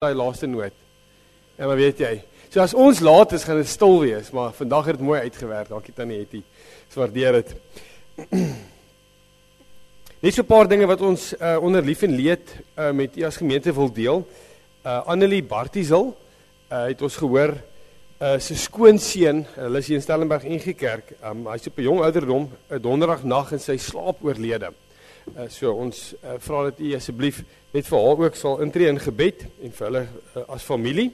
daai laaste noot. En maar weet jy, so as ons laat is, gaan dit stil wees, maar vandag het dit mooi uitgewerk, dankie Tannie Hetty, ek waardeer dit. Net so 'n paar dinge wat ons onder lief en leed met u as gemeente wil deel. Annelie Bartiesel het ons gehoor, sy skoonseun, hulle is hier in Stellenberg NG Kerk, hy is op 'n jong ouderdom, 'n donderdag nag in sy slaap oorlede. So ons vra dat u asseblief net vir haar ook sal intree in gebed en vir hulle as familie.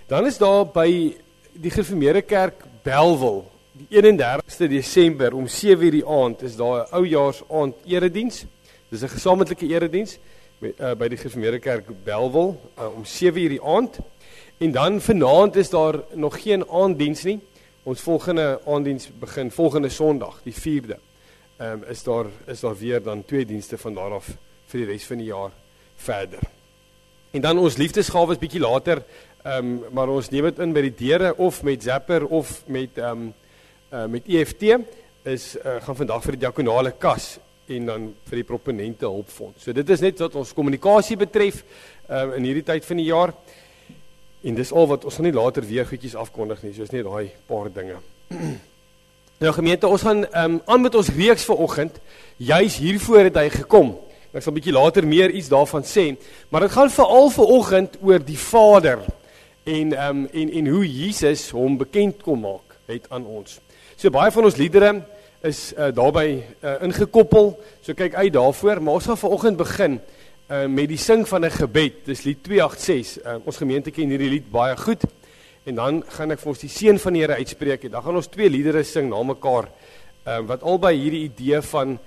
Dan is daar by die Gereformeerde Kerk Bellville, die 31ste Desember om 7:00 die aand is daar 'n oujaars aand erediens. Dis 'n gesamentlike erediens by die Gereformeerde Kerk Bellville om 7:00 die aand. En dan vanaand is daar nog geen aanddiens nie. Ons volgende aanddiens begin volgende Sondag, die 4de. Is daar weer dan 2 dienste van daar af vir die res van die jaar verder. En dan ons liefdesgawes bietjie later, maar ons neem dit in by die deure of met Zapper of met EFT gaan vandag vir die diakonale kas en dan vir die proponente hulpfonds. So dit is net wat ons kommunikasie betref in hierdie tyd van die jaar. En dis al wat ons gaan nie later weer goedjies afkondig nie, soos net daai paar dinge. Nou gemeente, ons gaan aan met ons reeks vanoggend. Juis hiervoor het hy gekom. Ek sal 'n bietjie later meer iets daarvan sê, maar dit gaan veral vanoggend oor die Vader en hoe Jesus hom bekend kom maak het aan ons. So baie van ons liedere is daarbey ingekoppel. So kyk uit daarvoor, maar ons gaan vanoggend begin met die sing van 'n gebed. Dis lied 286. Ons gemeente ken hierdie lied baie goed. En dan gaan ek vir ons die seën van die Here uitspreek en dan gaan ons 2 liedere sing na mekaar wat albei hierdie idee van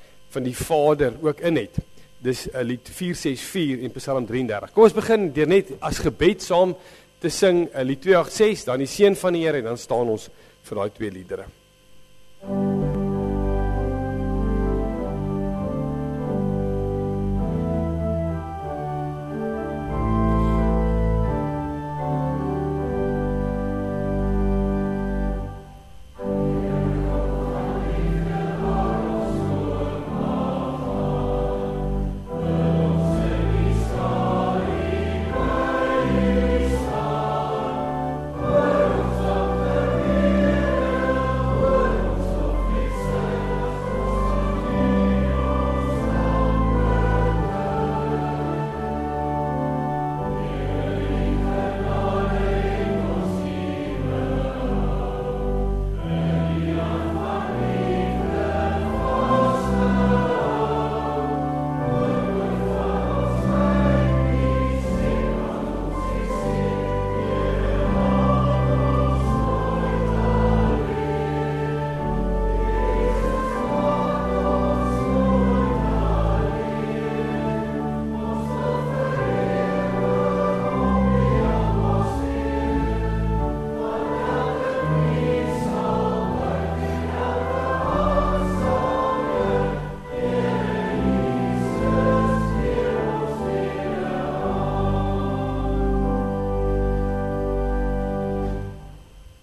die Vader ook in het. Dis lied 464 en Psalm 33. Kom ons begin deur net as gebed saam te sing lied 286, dan die seën van die Here en dan staan ons vir daai 2 liedere.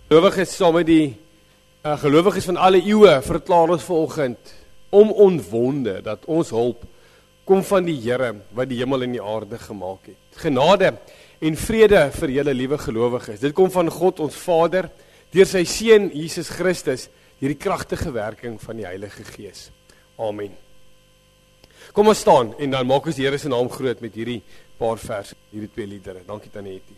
Gelowiges saam met die gelowiges van alle eeue verklaar ons vanoggend omwonde dat ons hulp kom van die Here wat die hemel en die aarde gemaak het. Genade en vrede vir julle liewe gelowiges. Dit kom van God ons Vader deur sy seun Jesus Christus deur die kragtige werking van die Heilige Gees. Amen. Kom ons staan en dan maak ons die Here se naam groot met hierdie paar verse, hierdie 2 liedere. Dankie Tannie Hetty.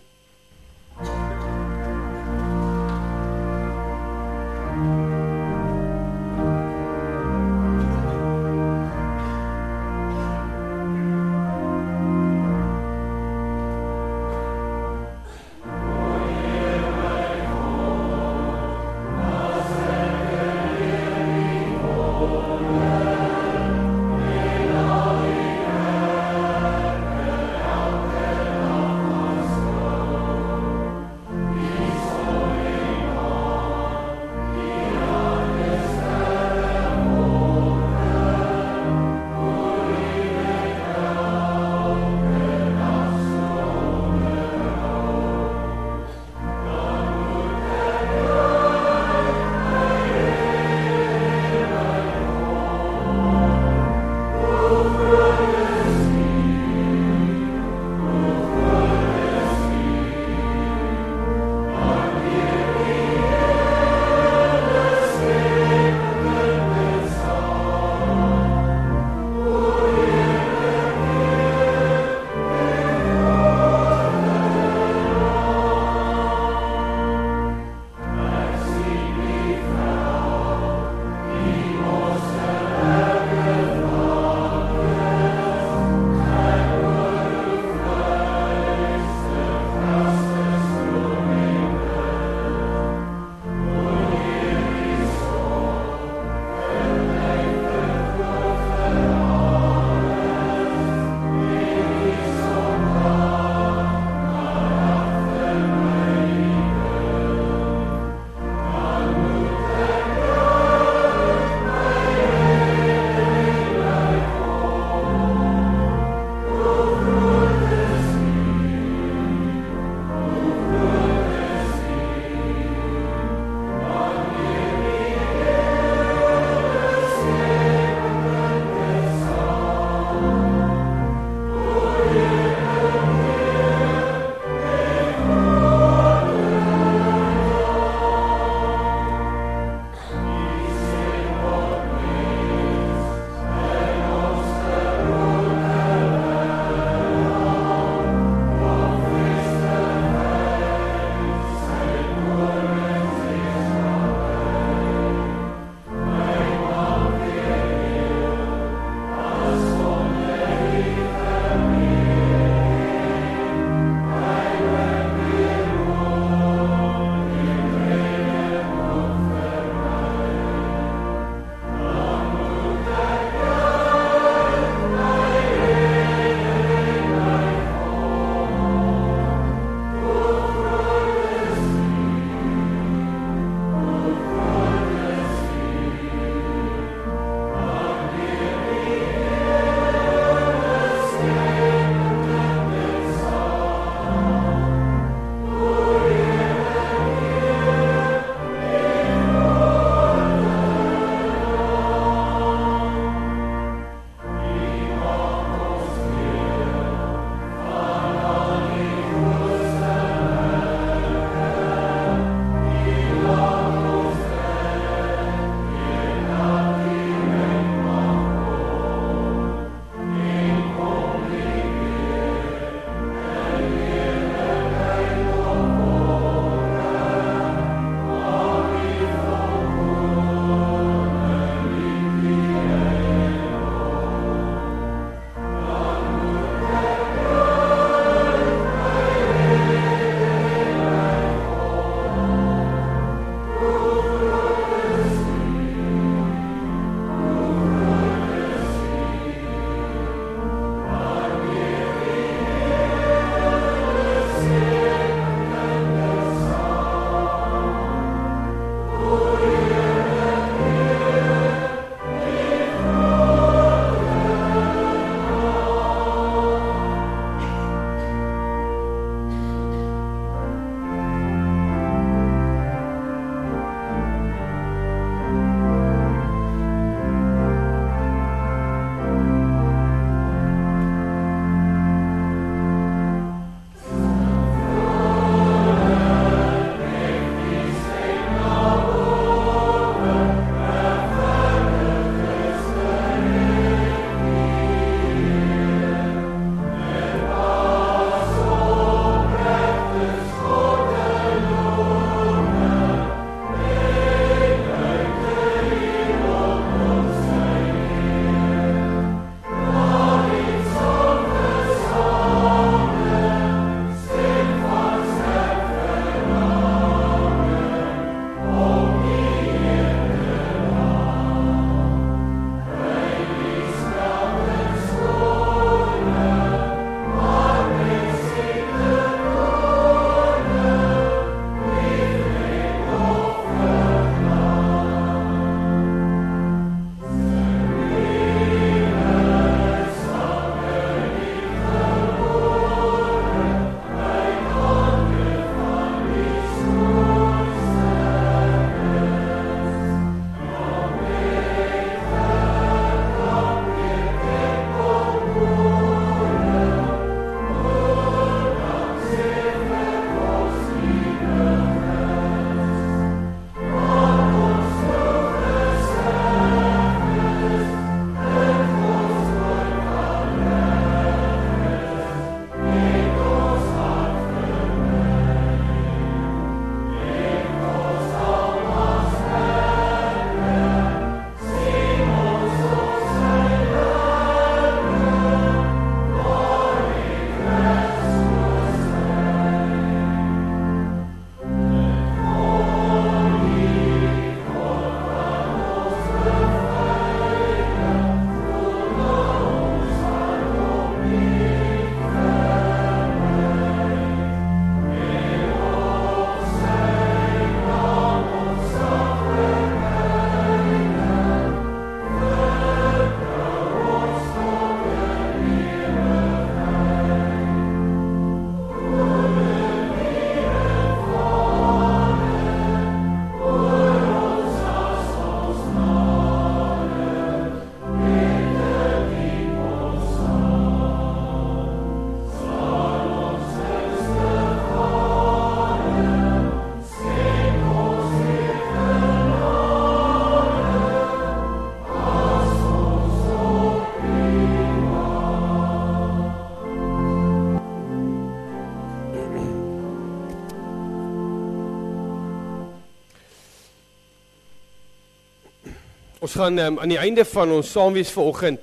Ons gaan aan die einde van ons saamwees vanoggend,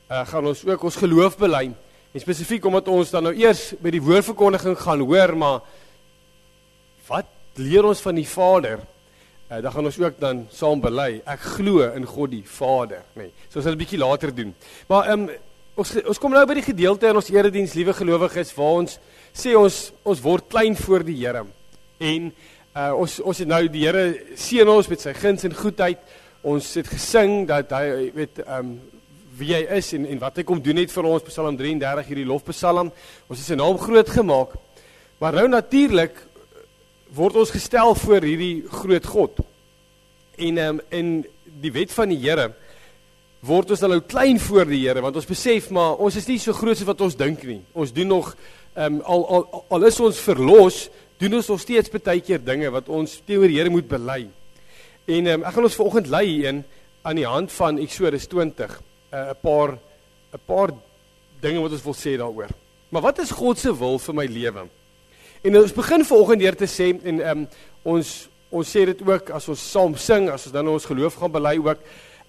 gaan ons ook ons geloof bely. En spesifiek omdat ons dan nou eers by die woordverkondiging gaan hoor, maar wat leer ons van die Vader? Dan gaan ons ook dan saam bely. Ek glo in God die Vader, nee. So ons sal 'n bietjie later doen. Maar ons kom nou by die gedeelte in ons erediens, liewe gelowiges, waar ons sê ons word klein voor die Here. En ons het nou die Here seën ons met sy guns en goedheid. Ons het gesing dat hy weet wie hy is en wat hy kom doen het vir ons, Psalm 33, hierdie lofpsalm. Ons het sy naam groot gemaak. Maar nou natuurlik word ons gestel voor hierdie groot God. En die wet van die Here word ons dan nou klein voor die Here, want ons besef maar ons is nie so groot as wat ons dink nie. Ons doen nog al is ons verlos, doen ons nog steeds baie keer dinge wat ons teenoor die Here moet bely. En ek gaan ons vanoggend lei aan die hand van Eksodus 20, 'n paar dinge wat ons wil sê daaroor. Maar wat is God se wil vir my lewe? En ons begin vanoggend deur te sê, en ons sê dit ook as ons saam sing, as ons dan ons geloof gaan bely ook,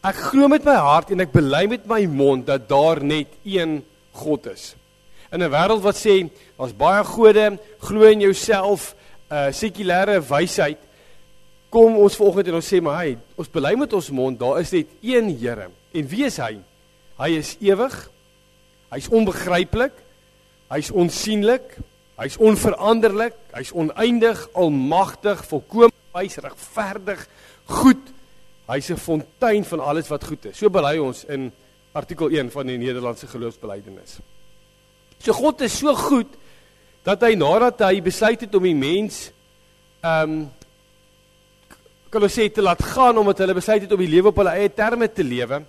ek glo met my hart en ek bely met my mond dat daar net een God is. In 'n wêreld wat sê, daar's baie gode, glo in jouself, sekulêre wysheid, kom ons vanoggend en ons sê, maar hy, ons bely met ons mond, daar is net een Here. En wie is hy? Hy is ewig, hy is onbegryplik, hy is onsienlik, hy is onveranderlik, hy is oneindig, almagtig, volkome wys, regverdig, goed. Hy is 'n fontein van alles wat goed is. So bely ons in artikel 1 van die Nederlandse geloofsbelijdenis. So God is so goed, dat hy nadat hy besluit het om die mens, kan ons sê, te laat gaan, omdat hulle besluit het om die lewe op hulle eie terme te lewe,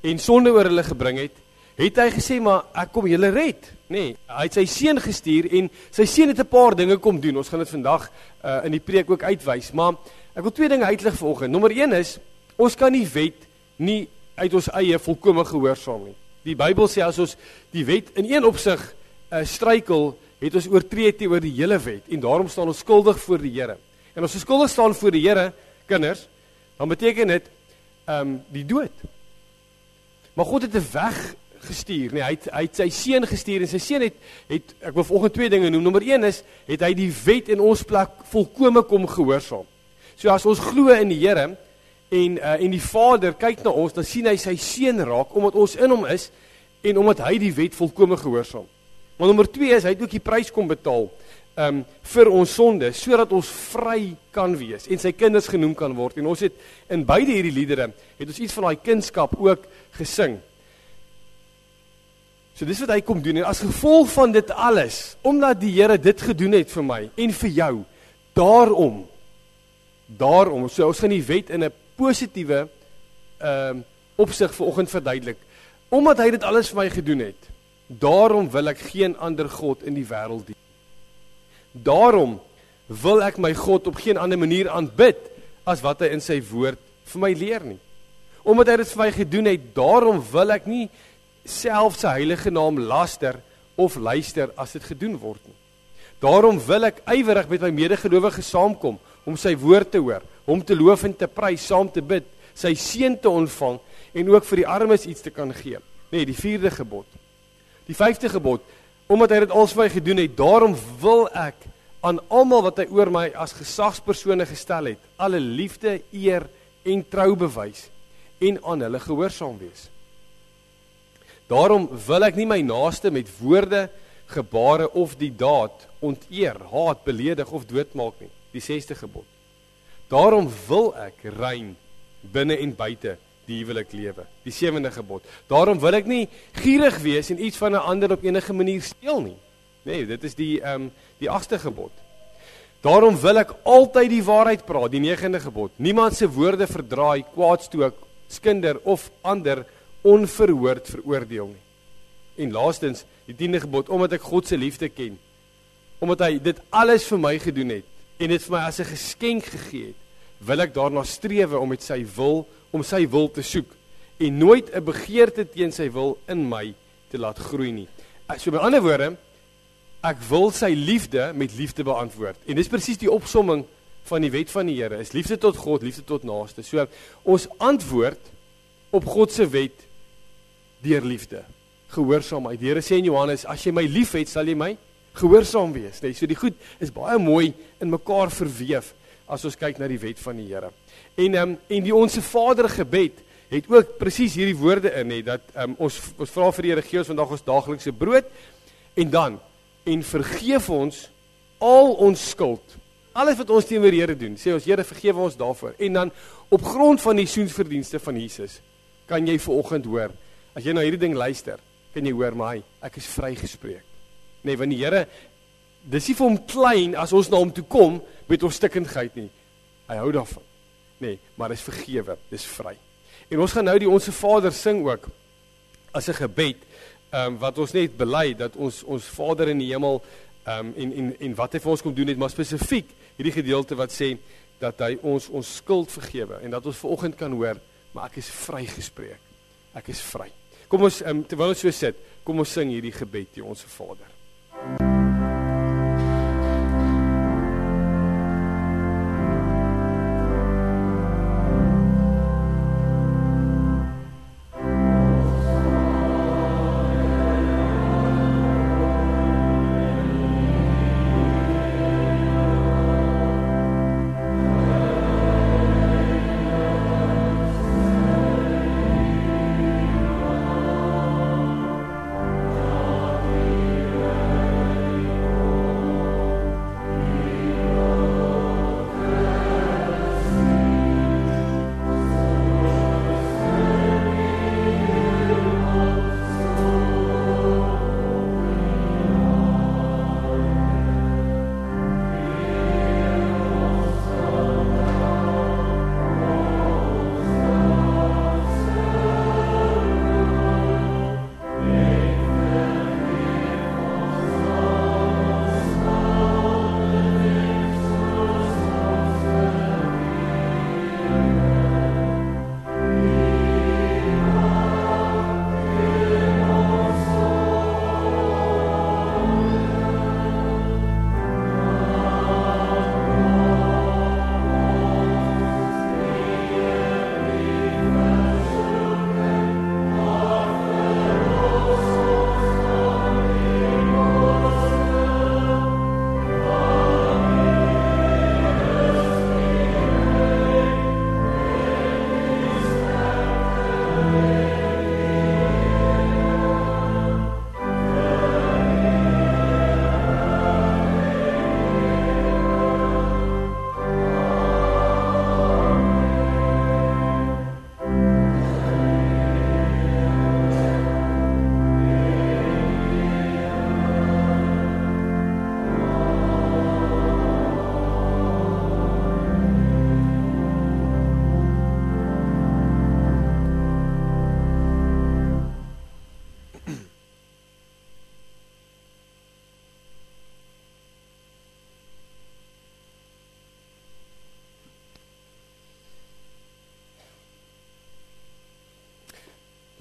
en sonde oor hulle gebring het hy gesê, maar ek kom julle red. Nee, hy het sy seun gestuur, en sy seun het 'n paar dinge kom doen. Ons gaan dit vandag in die preek ook uitwys, maar ek wil 2 dinge uitlig vanoggend. Nommer 1 is, ons kan die wet nie uit ons eie volkome gehoorsaam nie. Die Bybel sê, as ons die wet in een opsig struikel, het ons oortree teenoor die hele wet, en daarom staan ons skuldig voor die Here. En as ons skuldig staan voor die Here, kinders, dan beteken dit die dood. Maar God het 'n weg gestuur, nee, hy het sy seun gestuur, en sy seun het ek wil vanoggend 2 dinge noem. Nommer 1 is, het hy die wet in ons plek volkome kom gehoorsaam. So as ons glo in die Here, en die Vader kyk na ons, dan sien hy sy seun raak, omdat ons in hom is, en omdat hy die wet volkome gehoorsaam. Maar nommer 2 is, hy het ook die prys kom betaal, vir ons sonde, sodat ons vry kan wees, en sy kinders genoem kan word. En ons het in beide hierdie liedere, het ons iets van daai kindskap ook gesing. So dis wat hy kom doen, en as gevolg van dit alles, omdat die Here dit gedoen het vir my, en vir jou, daarom, so ons gaan die wet in 'n positiewe opsig vanoggend verduidelik, omdat hy dit alles vir my gedoen het, daarom wil ek geen ander God in die wêreld dien. Daarom wil ek my God op geen ander manier aanbid, as wat hy in sy woord vir my leer nie. Omdat hy dit vir my gedoen het, daarom wil ek nie self sy heilige naam laster of luister as dit gedoen word nie. Daarom wil ek ywerig met my medegelowiges saamkom, om sy woord te hoor, hom te loof en te prys, saam te bid, sy seën te ontvang, en ook vir die armes iets te kan gee. Nee, die 4de gebod. Die 5de gebod, omdat hy dit als vir my gedoen het, daarom wil ek aan almal wat hy oor my as gesagspersone gestel het, alle liefde, eer en trou bewys, en aan hulle gehoorsaam wees. Daarom wil ek nie my naaste met woorde, gebare of die daad onteer, haat, beledig of doodmaak nie. Die 6de gebod. Daarom wil ek rein binne en buite die huwelik lewe. Die 7de gebod. Daarom wil ek nie gierig wees en iets van 'n ander op enige manier steel nie. Nee, dit is die 8de gebod. Daarom wil ek altyd die waarheid praat, die 9de gebod. Niemand se woorde verdraai, kwaadstook, skinder of ander onverhoord veroordeel nie. En laastens, die 10de gebod, omdat ek God se liefde ken, omdat hy dit alles vir my gedoen het, en dit vir my as 'n geskenk gegee het, wil ek daarna strewe om sy wil te soek, en nooit 'n begeerte teen sy wil in my te laat groei nie. So met ander woorde, ek wil sy liefde met liefde beantwoord. En dis presies die opsomming van die wet van die Here, is liefde tot God, liefde tot naaste. So ons antwoord op God se wet deur liefde. Gehoorsaamheid. Die Here sê in Johannes, as jy my lief het, sal jy my gehoorsaam wees. Nee, so die goed is baie mooi in mekaar verweef as ons kyk na die wet van die Here. En die Onse Vader gebed het ook presies hierdie woorde in, dat ons vra vir die Here, gee ons vandag ons daaglikse brood, en dan, en vergeef ons al ons skuld. Alles wat ons teenoor die Here doen, sê ons, Here, vergewe ons daarvoor. En dan, op grond van die soensverdienste van Jesus, kan jy vanoggend hoor, as jy na hierdie ding luister, kan jy hoor, maar ek is vrygespreek. Nee, want die Here, dis nie vir hom klein, as ons na hom toe kom, met ons stikkendheid nie. Hy hou daarvan. Nee, maar dis vergewe, dis vry. En ons gaan nou die Onse Vader sing ook, as 'n gebed, wat ons net bely, dat ons Vader in die hemel, en wat hy vir ons kom doen het, maar spesifiek, hierdie gedeelte wat sê, dat hy ons skuld vergewe, en dat ons vanoggend kan hoor, maar ek is vrygespreek. Ek is vry. Kom ons, terwyl ons so sit, kom ons sing hierdie gebed, die Onse Vader.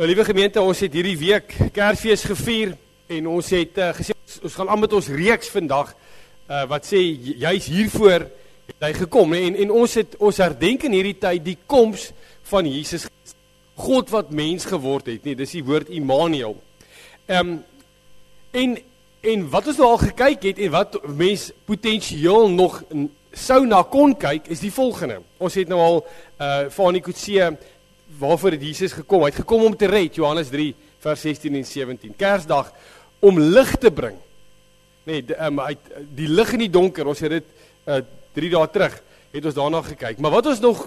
Nou, liewe gemeente, ons het hierdie week Kersfees gevier en ons het gesê, ons gaan aan met ons reeks vandag, wat sê, juist hiervoor het hy gekom, en ons herdenk in hierdie tyd die koms van Jesus, God wat mens geword het, dis die woord Immanuel. En wat ons nou al gekyk het, en wat mens potensieel nog sou na kon kyk, is die volgende. Ons het nou al van die Kutsie, waarvoor het Jesus gekom? Hy het gekom om te red, Johannes 3, vers 16 en 17. Kersdag, om lig te bring. Nee, die lig in die donker, ons het dit 3 dae terug, het ons daarna gekyk. Maar wat ons nog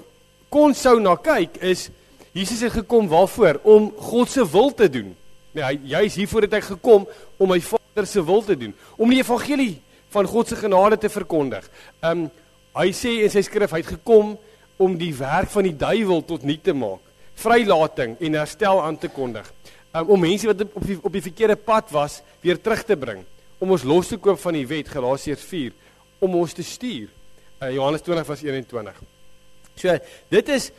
sou na kyk, is, Jesus het gekom waarvoor? Om God se wil te doen. Nee, juist hiervoor het hy gekom, om my Vader se wil te doen. Om die evangelie van God se genade te verkondig. Hy sê in sy skrif, hy het gekom, om die werk van die duiwel tot niet te maak. Vrylating en herstel aan te kondig, om mense wat op die verkeerde pad was, weer terug te bring, om ons los te koop van die wet, Galasiërs 4, om ons te stuur, Johannes 20 vers 21. So, dit is,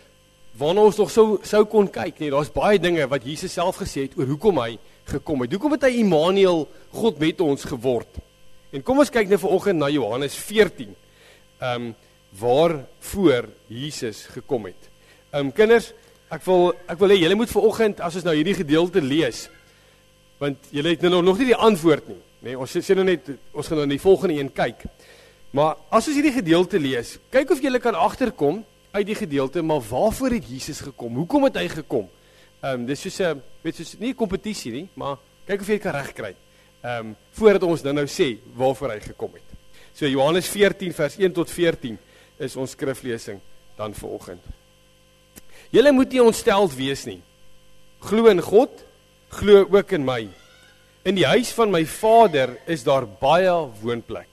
waarna ons nog sou kon kyk, daar is baie dinge wat Jesus self gesê het, oor hoekom hy gekom het, hoekom het hy Immanuel, God met ons geword, en kom ons kyk nou vanoggend na Johannes 14, waarvoor Jesus gekom het. Kinders, Ek wil hê julle moet vanoggend as ons nou hierdie gedeelte lees, want julle het nou nog nie die antwoord nie. Nee, ons sê nou net ons gaan nou in die volgende een kyk. Maar as ons hierdie gedeelte lees, kyk of julle kan agterkom uit die gedeelte, maar waarvoor het Jesus gekom? Hoekom het hy gekom? Dis soos 'n soos nie 'n kompetisie nie, maar kyk of jy dit kan regkry. Voordat ons nou sê waarvoor hy gekom het. So Johannes 14 vers 1 tot 14 is ons skriflesing dan vanoggend. Julle moet nie ontsteld wees nie. Glo in God, glo ook in my. In die huis van my Vader is daar baie woonplek.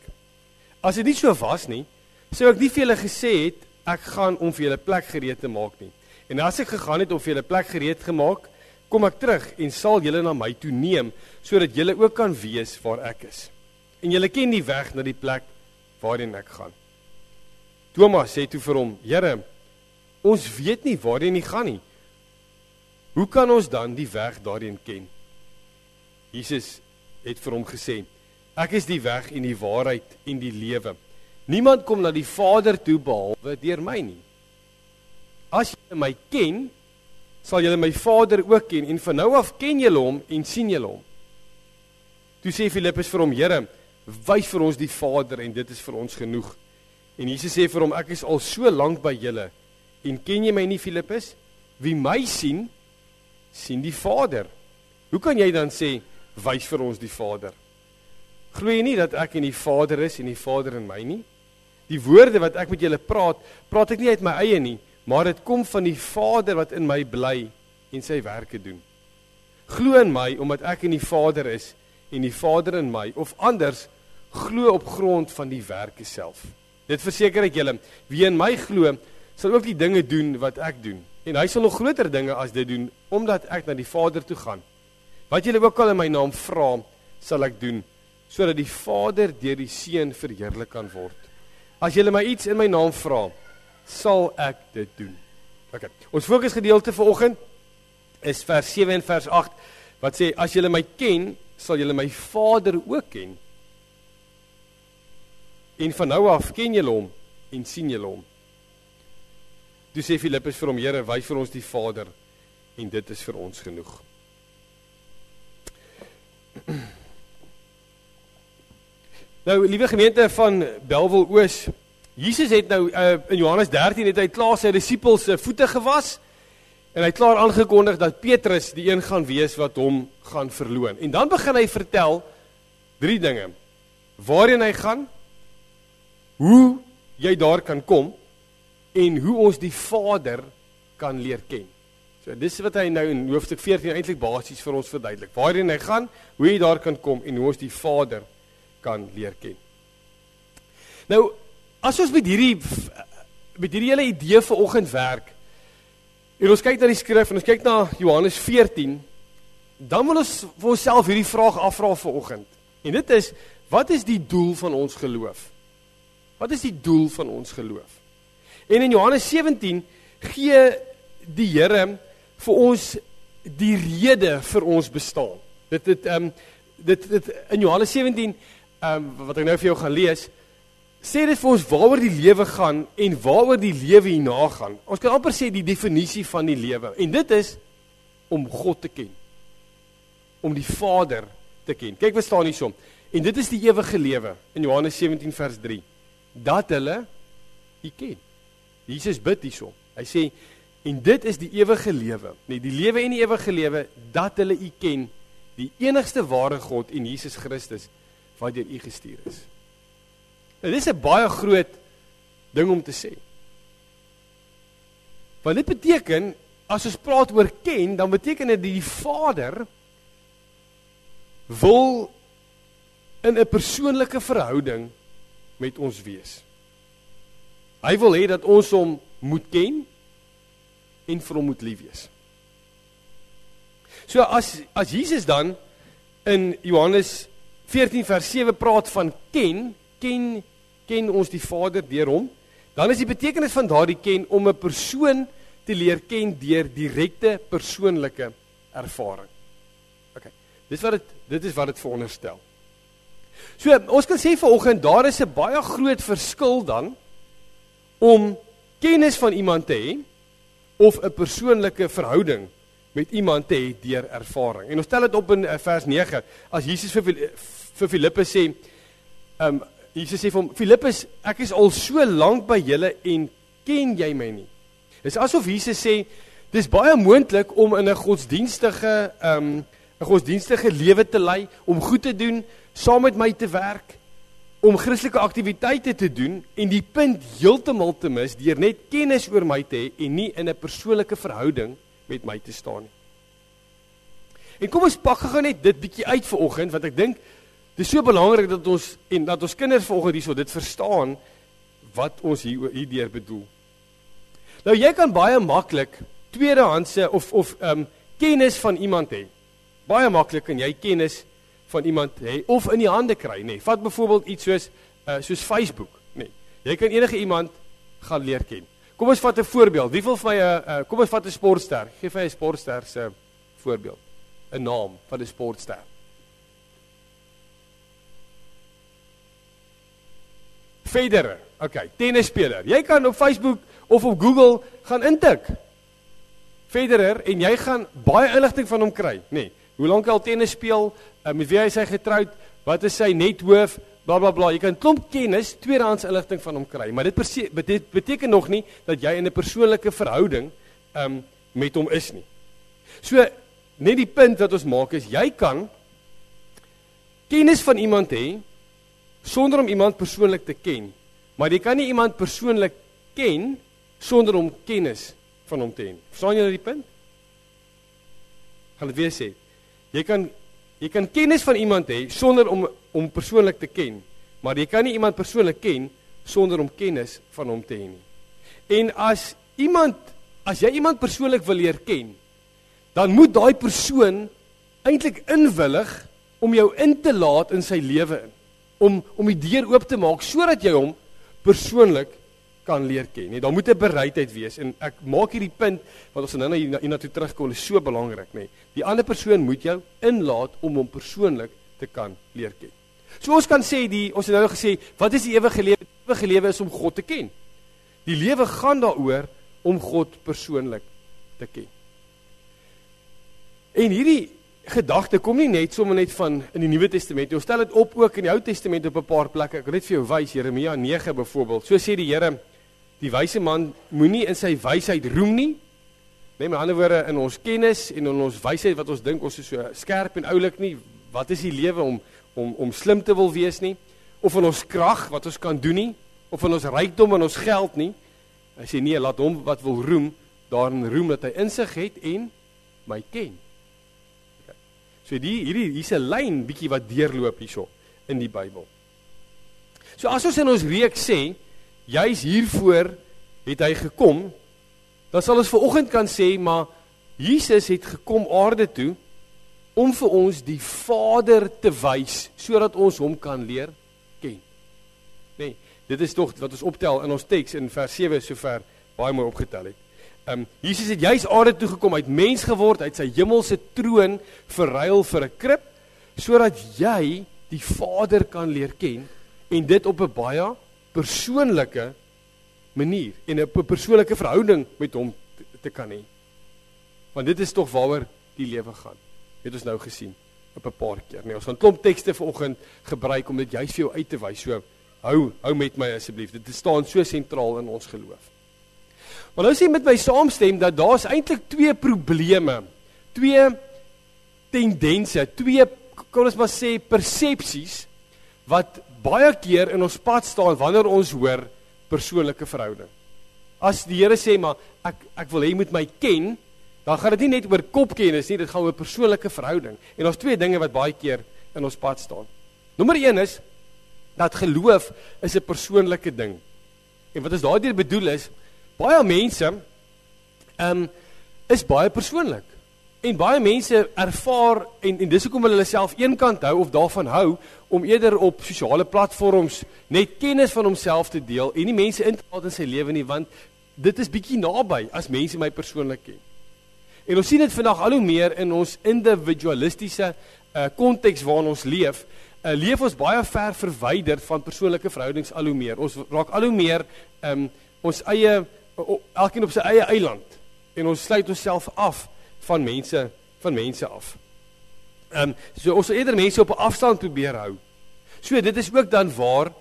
As dit nie so was nie, sou ek nie vir julle gesê het, ek gaan om vir julle plek gereed te maak nie. En as ek gegaan het om vir julle plek gereed gemaak, kom ek terug en sal julle na my toe neem, sodat julle ook kan weet waar ek is. En julle ken die weg na die plek waarheen ek gaan. Thomas sê toe vir hom, Here, ons weet nie waarheen jy gaan nie. Hoe kan ons dan die weg daarheen ken? Jesus het vir hom gesê, ek is die weg en die waarheid en die lewe. Niemand kom na die Vader toe behalwe deur my nie. As julle my ken, sal julle my Vader ook ken, en van nou af ken julle hom en sien julle hom. Toe sê Filippus vir hom, Here, wys vir ons die Vader en dit is vir ons genoeg. En Jesus sê vir hom, ek is al so lank by julle, en ken jy my nie, Filippus? Wie my sien, sien die Vader. Hoe kan jy dan sê, wys vir ons die Vader? Glo jy nie dat ek in die Vader is en die Vader in my nie? Die woorde wat ek met julle praat ek nie uit my eie nie, maar dit kom van die Vader wat in my bly en sy werke doen. Glo in my omdat ek in die Vader is en die Vader in my, of anders, glo op grond van die werke self. Dit verseker ek julle, wie in my glo, sal ook die dinge doen wat ek doen. En hy sal nog groter dinge as dit doen, omdat ek na die Vader toe gaan. Wat julle ook al in my naam vra, sal ek doen, sodat die Vader deur die Seun verheerlik kan word. As julle my iets in my naam vra, sal ek dit doen. Okay. Ons fokusgedeelte vanoggend is vers 7 en vers 8, wat sê, as julle my ken, sal julle my Vader ook ken. En van nou af ken julle hom en sien julle hom. Toe sê Filippus vir hom, Here, wys vir ons die Vader, en dit is vir ons genoeg. Nou, liewe gemeente van Bellville Oos, Jesus het nou, in Johannes 13 het hy klaar sy disippels voete gewas, en hy het klaar aangekondig dat Petrus die een gaan wees wat hom gaan verloon. En dan begin hy vertel 3 dinge. Waarheen hy gaan, hoe jy daar kan kom, en hoe ons die Vader kan leer ken. So dis wat hy nou in hoofstuk 14 eintlik basies vir ons verduidelik. Waarheen hy gaan, hoe jy daar kan kom, en hoe ons die Vader kan leer ken. Nou, as ons met hierdie hele idee vanoggend werk, en ons kyk na die skrif, en ons kyk na Johannes 14, dan wil ons vir onsself hierdie vraag afvra vanoggend. En dit is, wat is die doel van ons geloof? Wat is die doel van ons geloof? En in Johannes 17 gee die Here vir ons die rede vir ons bestaan. In Johannes 17, wat ek nou vir jou gaan lees, sê dit vir ons waaroor die lewe gaan en waaroor die lewe hierna gaan. Ons kan amper sê die definisie van die lewe. En dit is om God te ken. Om die Vader te ken. Kyk wat staan hierso. En dit is die ewige lewe in Johannes 17 vers 3. Dat hulle U ken. Jesus bid hierso. Hy sê, en dit is die ewige lewe. Nee, die lewe en die ewige lewe, dat hulle U ken, die enigste ware God en Jesus Christus, wat deur U gestuur is. Nou, dit is 'n baie groot ding om te sê. Want dit beteken, as ons praat oor ken, dan beteken dit die Vader wil in 'n persoonlike verhouding met ons wees. Hy wil hê dat ons hom moet ken en vir hom moet lief wees. So as Jesus dan in Johannes 14 vers 7 praat van ken ons die Vader deur hom, dan is die betekenis van daardie ken om 'n persoon te leer ken deur direkte persoonlike ervaring. Okay. Dit is wat dit veronderstel. So ons kan sê vanoggend daar is 'n baie groot verskil dan om kennis van iemand te hê of 'n persoonlike verhouding met iemand te hê deur ervaring. En ons stel dit op in vers 9, as Jesus vir Filippus sê, Jesus sê vir hom, Filippus, ek is al so lank by julle en ken jy my nie? Dis asof Jesus sê, dis baie moontlik om in 'n godsdienstige lewe te lei, om goed te doen, saam met my te werk, om Christelike aktiwiteite te doen en die punt heeltemal te mis deur net kennis oor my te hê en nie in 'n persoonlike verhouding met my te staan nie. En kom ons pak gou net dit bietjie uit vanoggend, want ek dink dis so belangrik dat ons kinders vanoggend hierso dit verstaan wat ons hierdeur bedoel. Nou jy kan baie maklik tweedehandse of kennis van iemand hê. Baie maklik kan jy kennis van iemand hê of in die hande kry, nê. Vat byvoorbeeld iets soos Facebook, nê. Jy kan enige iemand gaan leer ken. Kom ons vat 'n voorbeeld. Wie wil vir my kom ons vat 'n sportster. Geef my 'n sportster se voorbeeld. 'n Naam van 'n sportster. Federer, okay, tennisspeler. Jy kan op Facebook of op Google gaan intik. Federer en jy gaan baie inligting van hom kry, nê. Hoe lank hy al tennis speel, met wie hy is getroud, wat is sy nethoof, bla bla bla. Jy kan klomp kennis, tweedehands inligting van hom kry, maar dit beteken nog nie dat jy in 'n persoonlike verhouding met hom is nie. So net die punt wat ons maak is, jy kan kennis van iemand hê sonder om iemand persoonlik te ken, maar jy kan nie iemand persoonlik ken sonder om kennis van hom te hê. Verstaan julle die punt? Gaan dit weer sê. Jy kan kennis van iemand hê sonder om persoonlik te ken, maar jy kan nie iemand persoonlik ken sonder om kennis van hom te hê nie. En as jy iemand persoonlik wil leer ken, dan moet daai persoon eintlik inwillig om jou in te laat in sy lewe in, om die deur oop te maak sodat jy hom persoonlik kan leer ken. Nee, daar moet 'n bereidheid wees en ek maak hierdie punt wat ons nou na toe terugkom, is so belangrik, nê. Die ander persoon moet jou inlaat om hom persoonlik te kan leer ken. So ons kan sê ons het nou gesê, wat is die ewige lewe? Die ewige lewe is om God te ken. Die lewe gaan daaroor om God persoonlik te ken. En hierdie gedagte kom nie net sommer net van in die Nuwe Testament. Ons stel dit op ook in die Ou Testament op 'n paar plekke. Ek wil net vir jou wys, Jeremia 9 byvoorbeeld. So sê die Here, die wyse man moenie in sy wysheid roem nie. Met ander woorde, in ons kennis en in ons wysheid wat ons dink ons is so skerp en oulik nie. Wat is die lewe om slim te wil wees nie? Of in ons krag wat ons kan doen nie? Of in ons rykdom en ons geld nie? Hy sê nee, laat hom wat wil roem, daarin roem dat hy insig het en my ken. So hier's 'n lyn bietjie wat deurloop hierso in die Bybel. So as ons in ons reeks sê, juis hiervoor het hy gekom, dan sal ons vanoggend kan sê, maar Jesus het gekom aarde toe om vir ons die Vader te wys, sodat ons hom kan leer ken. Nee, dit is tog wat ons optel in ons teks in vers 7 sover baie mooi opgetel het. Jesus het juis aarde toe gekom, hy het mens geword, hy het sy hemelse troon verruil vir 'n krib, sodat jy die Vader kan leer ken, en dit op 'n baie persoonlike manier, en 'n persoonlike verhouding met hom te kan hê. Want dit is tog waaroor die lewe gaan, het ons nou gesien, op 'n paar keer. Nee, ons gaan klomp tekste vanoggend gebruik, om dit juist vir jou uit te wys, so hou met my asseblief, dit staan so sentraal in ons geloof. Maar nou sê met my saamstem, dat daar's eintlik twee probleme, twee tendense, twee, kan ons maar sê, persepsies, wat baie keer in ons pad staan, wanneer ons hoor persoonlike verhouding. As die Here sê, maar ek wil hê jy moet my ken, dan gaan dit nie net oor kopkennis nie, dit gaan oor persoonlike verhouding. En daar's twee dinge wat baie keer in ons pad staan. Nommer 1 is, dat geloof is 'n persoonlike ding. En wat ons daardeur bedoel is, baie mense is baie persoonlik. En baie mense ervaar, en dis hoekom hulle self eenkant hou, of daarvan hou, om eerder op sosiale platforms net kennis van homself te deel, en nie mense in te laat in sy lewe nie, want dit is bietjie naby, as mense my persoonlik ken. En ons sien dit vandag al hoe meer in ons individualistiese konteks waarin ons leef ons baie ver verwyderd van persoonlike verhoudings al hoe meer. Ons raak al hoe meer ons eie, elkeen op sy eie eiland. en ons sluit onsself af van mense af. So ons sal eerder mense op 'n afstand probeer hou. So dit is ook dan waar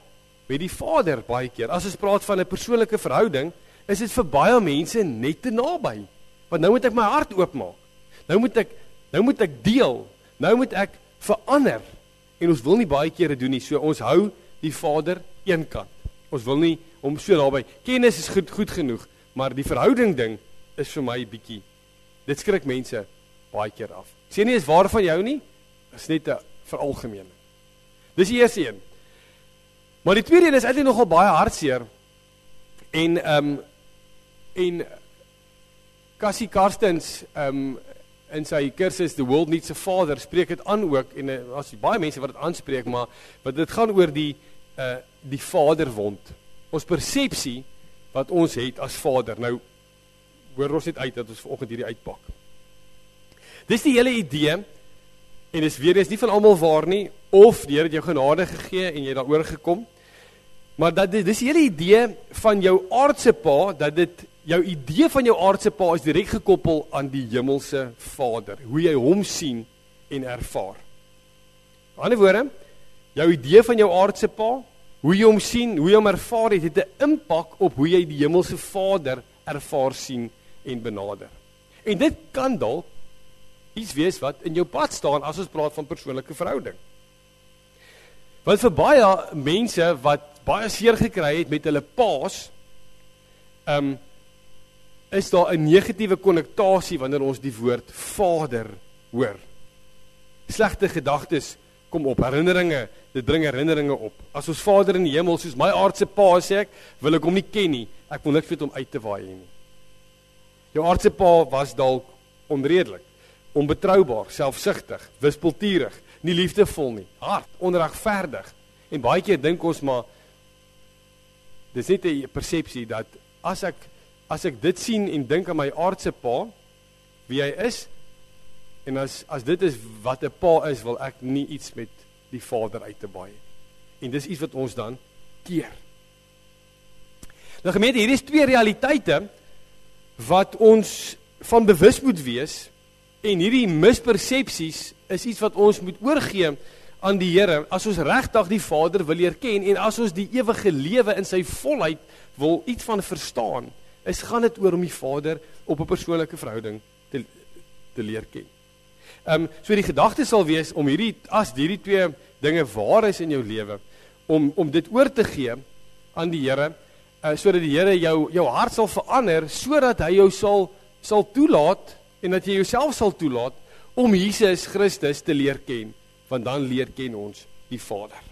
met die Vader baie keer. As ons praat van 'n persoonlike verhouding, is dit vir baie mense net te naby. Want nou moet ek my hart oopmaak. Nou moet ek deel. Nou moet ek verander. En ons wil nie baie kere doen nie. So ons hou die Vader eenkant. Ons wil nie hom so naby. Kennis is goed genoeg, maar die verhouding ding is vir my bietjie. Dit skrik mense baie keer af. Ek sê nie is waar van jou nie, is net 'n veralgemening. Dis die eerste een. Maar die tweede een is eintlik nogal baie hartseer. En Cassie Karstens in sy kursus The World Needs a Father spreek dit aan ook, en as baie mense wat dit aanspreek, maar dit gaan oor die vaderwond. Ons persepsie wat ons het as vader. Nou hoor ons net uit dat ons vanoggend hierdie uitpak. Dis die hele idee, en dis weer eens nie van almal waar nie, of die Here het jou genade gegee en jy daaroor gekom, maar dis die hele idee van jou aardse pa, jou idee van jou aardse pa is direk gekoppel aan die hemelse Vader, hoe jy hom sien en ervaar. Aan die ander woorde, jou idee van jou aardse pa, hoe jy hom sien, hoe jy hom ervaar het 'n impak op hoe jy die hemelse Vader ervaar, sien en benader. En dit kan dalk iets wees wat in jou pad staan as ons praat van persoonlike verhouding. Want vir baie mense wat baie seer gekry het met hulle paas, is daar 'n negatiewe konnotasie wanneer ons die woord Vader hoor. Slegte gedagtes kom op, herinneringe, dit bring herinneringe op. As ons Vader in die hemel, soos my aardse pa sê ek, wil ek hom nie ken nie, ek wil niks weet om uit te waai nie. Jou aardse pa was dalk onredelik, onbetroubaar, selfsugtig, wispelturig, nie liefdevol nie, hard, onregverdig. En baie keer dink ons maar, dis net 'n persepsie dat as ek dit sien en dink aan my aardse pa, wie hy is, en as dit is wat 'n pa is, wil ek nie iets met die Vader uit te baie. En dis iets wat ons dan keer. Nou gemeente, hier is twee realiteite wat ons van bewus moet wees, en hierdie mispersepsies is iets wat ons moet oorgee aan die Here, as ons regtig die Vader wil leer ken, en as ons die ewige lewe in sy volheid wil iets van verstaan, gaan dit oor om die Vader op 'n persoonlike verhouding te leer ken. So die gedagte sal wees om as hierdie twee dinge waar is in jou lewe, om dit oor te gee aan die Here, sodat die Here jou hart sal verander, sodat hy jou sal toelaat, en dat jy jouself sal toelaat, om Jesus Christus te leer ken, want dan leer ken ons die Vader.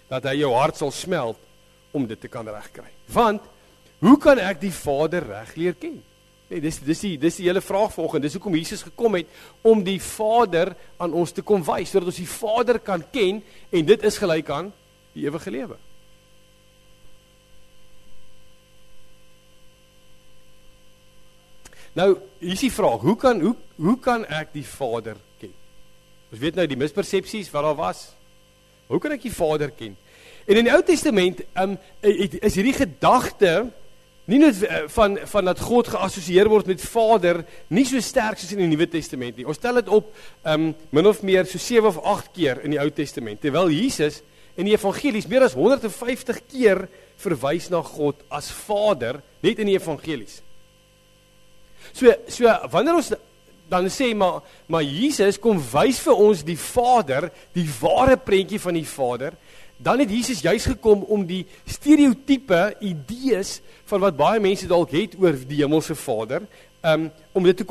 Dat hy jou hart sal smelt, om dit te kan regkry. Want, hoe kan ek die Vader reg leer ken? Nee, dis die hele vraag vanoggend. Dis hoekom Jesus gekom het, om die Vader aan ons te kom wys, sodat ons die Vader kan ken, en dit is gelyk aan die ewige lewe. Nou, hier is die vraag, hoe kan ek die Vader ken? Ons weet nou die mispersepsies wat daar was. Hoe kan ek die Vader ken? En in die Ou Testament is hierdie gedagte nie net van dat God geassosieer word met Vader, nie so sterk soos in die Nuwe Testament nie. Ons tel dit op min of meer so 7 of 8 keer in die Ou Testament, terwyl Jesus in die evangelies meer as 150 keer verwys na God as Vader, net in die evangelies. So wanneer ons dan sê, maar Jesus kom wys vir ons die Vader, die ware prentjie van die Vader, dan het Jesus juis gekom om die stereotype idees van wat baie mense dalk het oor die hemelse Vader, om dit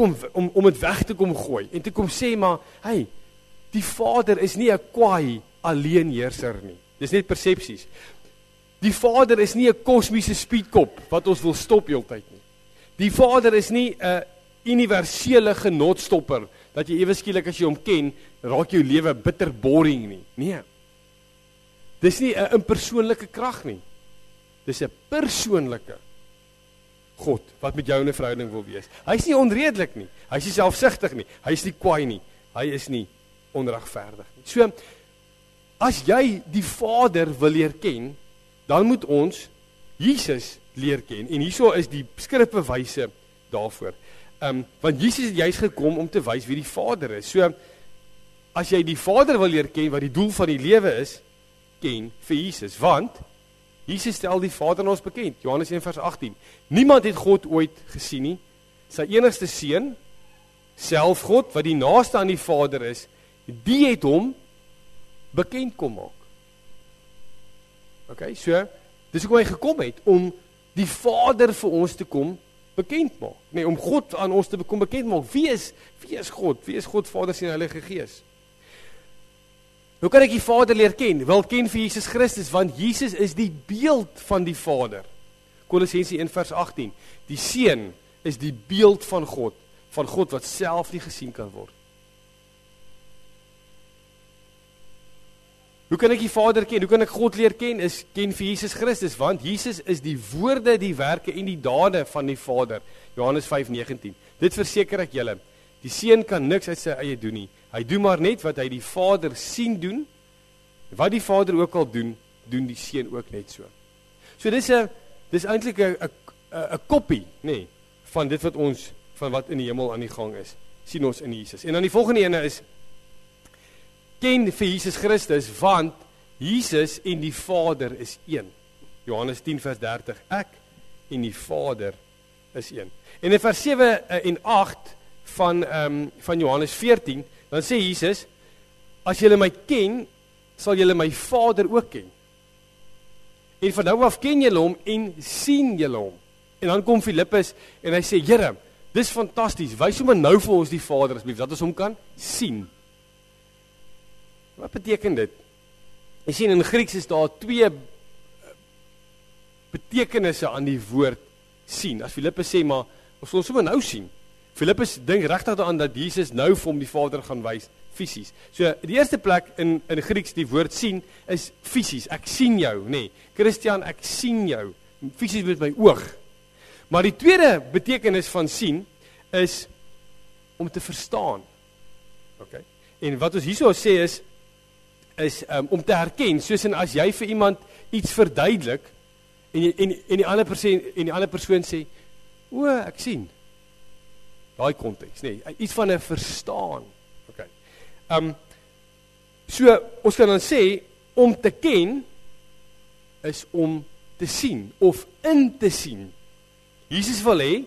weg te kom gooi en te kom sê, maar hey, die Vader is nie 'n kwaai alleenheerser nie. Dis net persepsies. Die Vader is nie 'n kosmiese speedkop wat ons wil stop heeltyd nie. Die Vader is nie 'n universele genotstopper dat jy ewe skielik as jy hom ken, raak jou lewe bitter boring nie. Nee. Dis nie 'n impersoonlike krag nie. Dis 'n persoonlike God wat met jou in 'n verhouding wil wees. Hy's nie onredelik nie. Hy's nie selfsugtig nie. Hy's nie kwaai nie. Hy is nie onregverdig nie. So as jy die Vader wil leer ken, dan moet ons Jesus leer ken. En hierso is die skrifbewyse daarvoor. Want Jesus het juist gekom om te wys wie die Vader is. So, as jy die Vader wil leer ken, wat die doel van die lewe is, ken vir Jesus. Want, Jesus stel die Vader aan ons bekend. Johannes 1 vers 18. Niemand het God ooit gesien nie. Sy enigste seun, self God, wat die naaste aan die Vader is, die het hom bekend kom maak. Okay, so, dis hoekom hy gekom het, om die Vader vir ons te kom bekend maak. Nee, om God aan ons te kom bekend maak. Wie is God? Wie is God, Vader, Seun en Heilige Gees? Hoe kan ek die Vader leer ken? Wel, ken vir Jesus Christus, want Jesus is die beeld van die Vader. Kolossense 1 vers 18. Die Seun is die beeld van God wat self nie gesien kan word. Hoe kan ek die Vader ken? Hoe kan ek God leer ken? Ken vir Jesus Christus, want Jesus is die woorde, die werke en die dade van die Vader. Johannes 5:19. Dit verseker ek julle, die Seun kan niks uit sy eie doen nie. Hy doen maar net wat hy die Vader sien doen. Wat die Vader ook al doen, doen die Seun ook net so. So dis eintlik 'n kopie, nee, van dit van wat in die hemel aan die gang is. Sien ons in Jesus. En dan die volgende ene is, ken vir Jesus Christus, want Jesus en die Vader is een. Johannes 10 vers 30. Ek en die Vader is een. En in vers 7 en 8 van Johannes 14, dan sê Jesus, as julle my ken, sal julle my Vader ook ken. En van nou af ken julle hom en sien julle hom. En dan kom Filippus en hy sê, Here, dis fantasties, wys hom nou vir ons die Vader asseblief, dat ons hom kan sien. Wat beteken dit? Jy sien, in Grieks is daar 2 betekenisse aan die woord sien. As Filippus sê, maar ons wil sommer nou sien. Filippus dink regtig daaraan dat Jesus nou vir hom die Vader gaan wys, fisies. So, die eerste plek in Grieks, die woord sien, is fisies. Ek sien jou, nee. Christian, ek sien jou. Fisies met my oog. Maar die tweede betekenis van sien, is om te verstaan. Okay. En wat ons hierso sê is om te herken, soos en as jy vir iemand iets verduidelik, en die ander persoon sê, o, ek sien. Daai konteks, nee, iets van 'n verstaan. Okay. So, ons kan dan sê, om te ken, is om te sien, of in te sien. Jesus wil hê,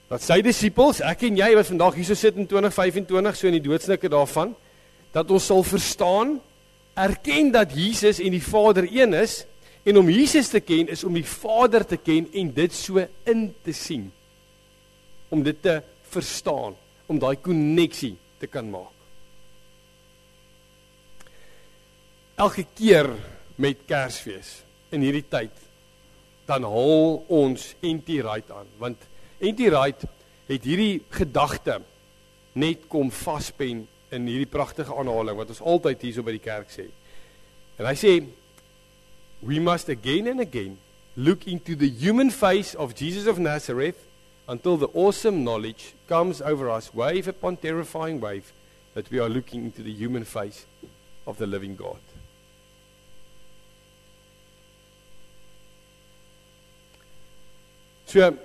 dat sy disippels, ek en jy, wat vandag hierso sit in 2025, so in die doodsnikke daarvan, dat ons sal verstaan, erken dat Jesus en die Vader een is, en om Jesus te ken, is om die Vader te ken, en dit so in te sien. Om dit te verstaan, om daai konneksie te kan maak. Elke keer met Kersfees, in hierdie tyd, dan haal ons N.T. Wright aan, want N.T. Wright het hierdie gedagte net kom vaspen in hierdie pragtige aanhaling, wat ons altyd hier so by die kerk sê. En hy sê, we must again and again look into the human face of Jesus of Nazareth until the awesome knowledge comes over us, wave upon terrifying wave, that we are looking into the human face of the living God. So,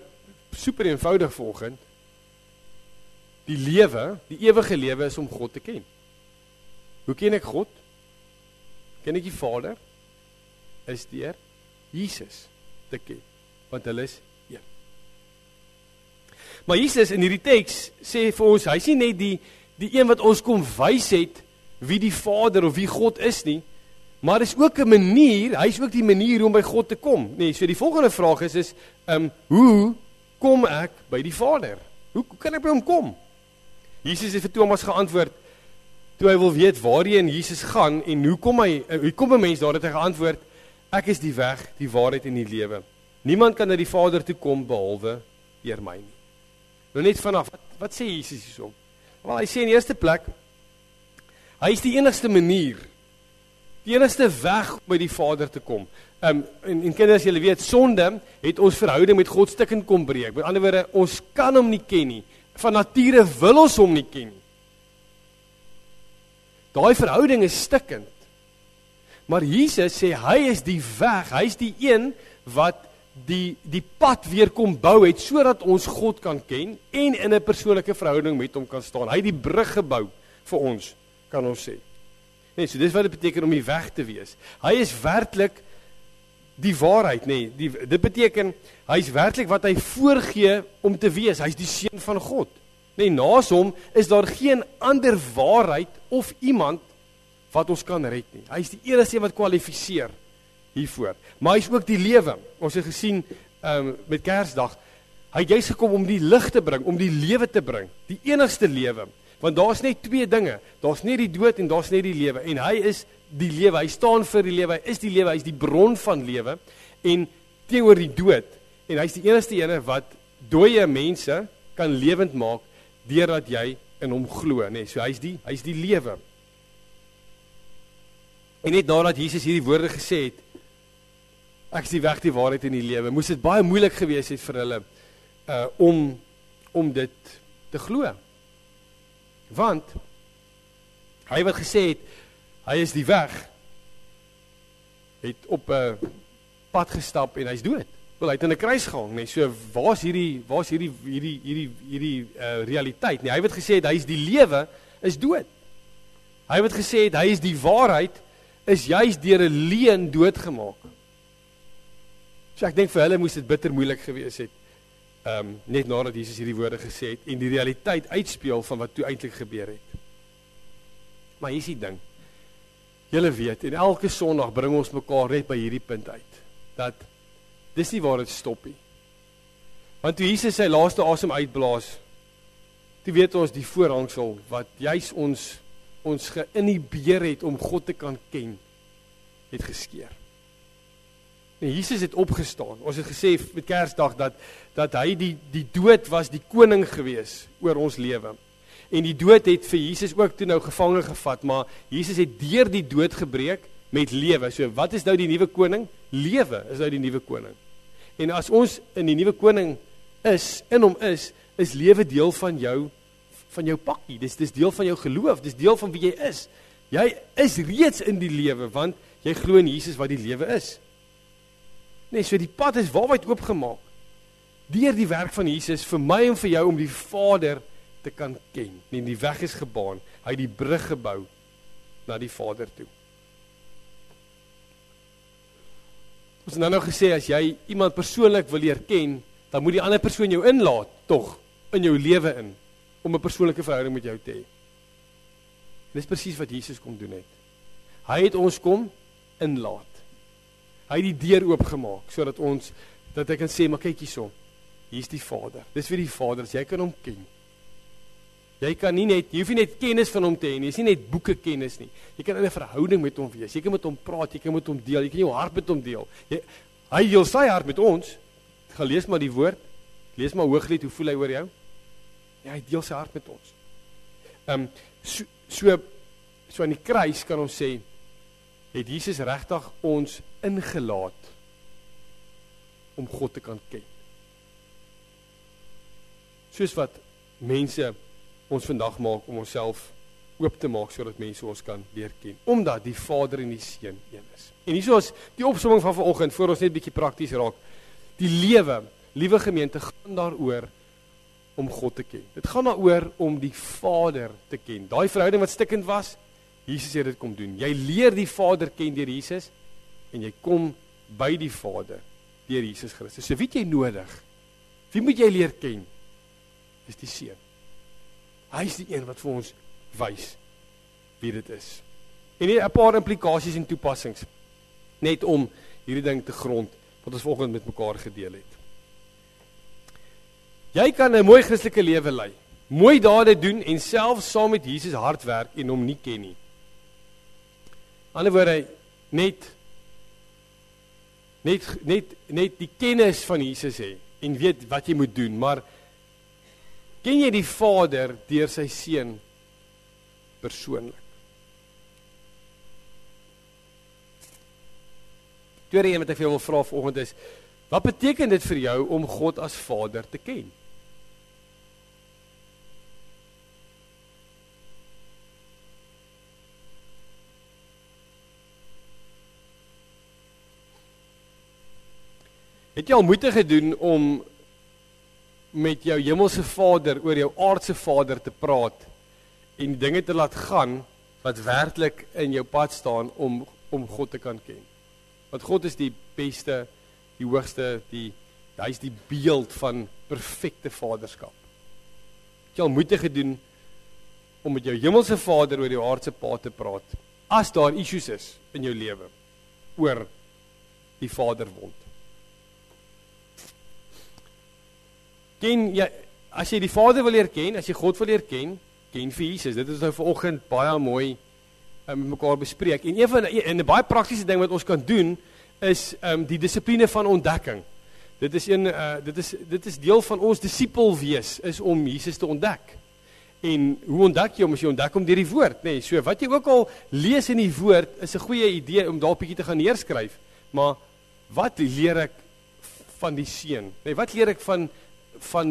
super eenvoudig volgend, die lewe, die ewige lewe is om God te ken. Hoe ken ek God? Ken ek die Vader? Is deur Jesus te ken, want hulle is een. Maar Jesus in hierdie teks sê vir ons, hy is nie net die een wat ons kom wys het, wie die Vader of wie God is nie, maar is ook 'n manier, hy is ook die manier om by God te kom. Nee, so die volgende vraag is hoe kom ek by die Vader? Hoe kan ek by hom kom? Jesus het vir Thomas geantwoord, toe hy wil weet waarheen Jesus gaan, en hoe kom 'n mens daar, het hy geantwoord, ek is die weg, die waarheid en die lewe. Niemand kan na die Vader toe kom, behalwe deur my nie. Nou net vanaf, wat sê Jesus hierso? Wel, hy sê in die eerste plek, hy is die enigste manier, die enigste weg om by die Vader te kom. En kinders, julle weet, sonde het ons verhouding met God stukkend kom breek. Met ander woorde, ons kan hom nie ken nie. Van nature wil ons hom nie ken nie. Daai verhouding is stukkend. Maar Jesus sê, hy is die weg, hy is die een wat die pad weer kom bou het, sodat ons God kan ken, en in 'n persoonlike verhouding met hom kan staan. Hy het die brug gebou vir ons, kan ons sê. Nee, so dis wat dit beteken om die weg te wees. Hy is werklik die waarheid, nee, dit beteken, hy is werklik wat hy voorgee om te wees, hy is die seun van God. Nee, naas hom is daar geen ander waarheid of iemand wat ons kan red nie. Hy is die enigste een wat kwalifiseer hiervoor. Maar hy is ook die lewe. Ons het gesien met Kersdag, hy het juist gekom om die lig te bring, om die lewe te bring, die enigste lewe. Want daar's net twee dinge, daar's net die dood en daar's net die lewe. En hy is die lewe, hy staan vir die lewe, hy is die lewe, hy is die bron van lewe, en teenoor die dood, en hy is die enigste ene wat dooie mense kan lewend maak, deurdat jy in hom glo, nee, so hy is die lewe. En net nadat Jesus hierdie woorde gesê het, ek is die weg, die waarheid en die lewe, moes dit baie moeilik gewees het vir hulle, om dit te glo. Want, hy wat gesê het, hy is die weg, het op 'n pad gestap en hy's dood. Wel, hy het in 'n kruis gehang, nee, so waar's hierdie realiteit, nee, hy wat gesê het, hy is die lewe, is dood. Hy wat gesê het, hy is die waarheid, is juist deur 'n leuen doodgemaak. So ek dink vir hulle moes dit bitter moeilik gewees het, net nadat Jesus hierdie woorde gesê het, en die realiteit uitspeel van wat toe eintlik gebeur het. Maar hier is die ding, julle weet, en elke Sondag bring ons mekaar net by hierdie punt uit, dat dis nie waar dit stop nie. Want toe Jesus sy laaste asem uitblaas, toe weet ons die voorhangsel, wat juis ons geïnhibeer het om God te kan ken, het geskeur. En Jesus het opgestaan. Ons het gesê met Kersdag dat hy die dood was die koning gewees oor ons lewe. En die dood het vir Jesus ook toe nou gevange gevat, maar Jesus het deur die dood gebreek met lewe. So wat is nou die nuwe koning? Lewe is nou die nuwe koning. En as ons in die nuwe koning is, in hom is lewe deel van jou pakkie. Dis deel van jou geloof, dis deel van wie jy is. Jy is reeds in die lewe, want jy glo in Jesus wat die lewe is. Nee, so die pad is waarwyd oopgemaak, deur die werk van Jesus, vir my en vir jou, om die Vader te kan ken. Nee, die weg is gebaan, hy het die brug gebou, na die Vader toe. Ons het nou gesê, as jy iemand persoonlik wil leer ken, dan moet die ander persoon jou inlaat, tog, in jou lewe in, om 'n persoonlike verhouding met jou te hê. Dis presies wat Jesus kom doen het. Hy het ons kom inlaat. Hy het die deur oopgemaak, dat hy kan sê, maar kyk hierso, hier is die Vader. Dis wie die Vader is, jy kan hom ken. Jy hoef nie net kennis van hom te hê nie, jy is nie net boeke kennis nie. Jy kan in 'n verhouding met hom wees, jy kan met hom praat, jy kan met hom deel, jy kan jou hart met hom deel. Hy deel sy hart met ons. Gaan lees maar die woord, lees maar Hooglied, hoe voel hy oor jou? Ja, hy deel sy hart met ons. So aan die kruis kan ons sê, het Jesus regtig ons ingelaat om God te kan ken. Soos wat mense ons vandag maak om onsself oop te maak, sodat mense ons kan leer ken. Omdat die Vader en die Seun een is. En hierso is die opsomming van vanoggend, voor ons net bietjie prakties raak. Die lewe, liewe gemeente, gaan daaroor om God te ken. Dit gaan daaroor om die Vader te ken. Daai verhouding wat stikkend was, Jesus het dit kom doen. Jy leer die Vader ken deur Jesus, en jy kom by die Vader deur Jesus Christus. So wie het jy nodig? Wie moet jy leer ken? Dis die Seun. Hy is die een wat vir ons wys wie dit is. En hier 'n paar implikasies en toepassings, net om hierdie ding te grond, wat ons vanoggend met mekaar gedeel het. Jy kan 'n mooi Christelike lewe lei, mooi dade doen en self saam met Jesus hard werk en hom nie ken nie. Aan die ander woorde, net die kennis van Jesus hê en weet wat jy moet doen, maar ken jy die Vader deur sy Seun persoonlik? Tweede een wat ek vir jou wil vra vanoggend is, wat beteken dit vir jou om God as Vader te ken? Het jy al moeite gedoen om met jou hemelse Vader oor jou aardse Vader te praat en dinge te laat gaan wat werklik in jou pad staan om God te kan ken? Want God is die beste, die hoogste, hy is die beeld van perfekte vaderskap. Het jy al moeite gedoen om met jou hemelse Vader oor jou aardse pa te praat, as daar issues is in jou lewe oor die Vaderwond? As jy die Vader wil leer ken, as jy God wil leer ken vir Jesus. Dit is nou vanoggend baie mooi met mekaar bespreek. En 'n baie praktiese ding wat ons kan doen is die dissipline van ontdekking. Dit is deel van ons disipel wees, is om Jesus te ontdek. En hoe ontdek jy hom? As jy ontdek hom deur die woord, nê? So wat jy ook al lees in die woord is 'n goeie idee om daar 'n bietjie te gaan neerskryf. Maar wat leer ek van die Seun? Nee, wat leer ek van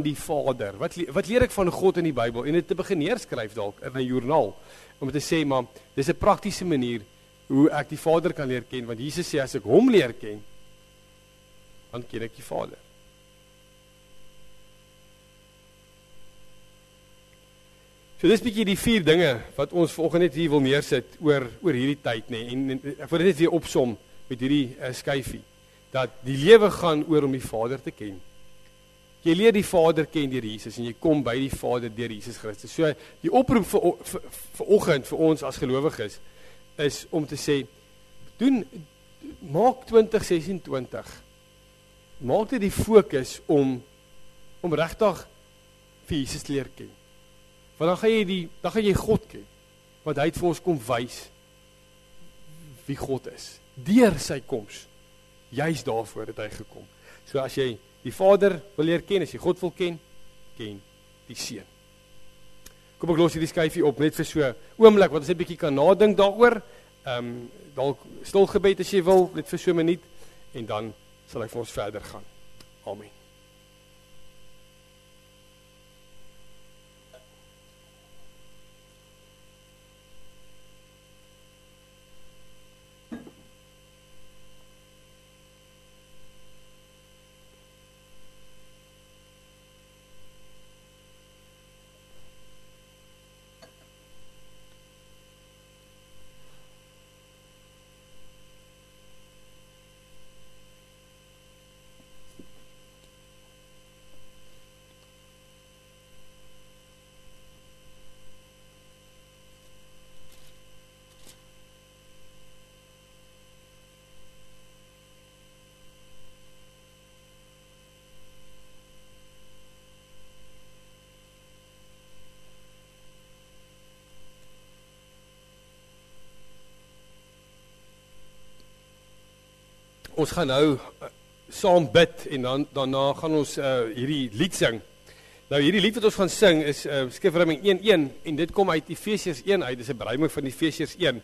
die Vader? Wat leer ek van God in die Bybel? En dit te begin neerskryf dalk in 'n joernaal om te sê, maar dis 'n praktiese manier hoe ek die Vader kan leer ken, want Jesus sê as ek hom leer ken, dan ken ek die Vader. So dis bietjie die 4 dinge wat ons vanoggend net hier wil neersit oor hierdie tyd, nê. En ek wil dit net weer opsom met hierdie skyfie, dat die lewe gaan oor om die Vader te ken. Jy leer die Vader ken deur Jesus en jy kom by die Vader deur Jesus Christus. So die oproep vir oggend vir ons as gelowiges is om te sê, maak 2026, maak dit die fokus om regtig vir Jesus te leer ken. Want dan gaan jy God ken, want hy het vir ons kom wys wie God is. Deur sy koms, juis daarvoor het hy gekom. So as jy die Vader wil leer ken, as jy God wil ken die Seun. Kom ek los hierdie skyfie op, net vir so oomblik, wat ons 'n bietjie kan nadink daaroor, dalk stil gebed as jy wil, net vir so 'n minuut, en dan sal ek vir ons verder gaan. Amen. Ons gaan nou saam bid en daarna gaan ons hierdie lied sing. Nou hierdie lied wat ons gaan sing is Skrifruiming 1:1 en dit kom uit Efesiërs 1 uit. Dis 'n beruiming van Efesiërs 1.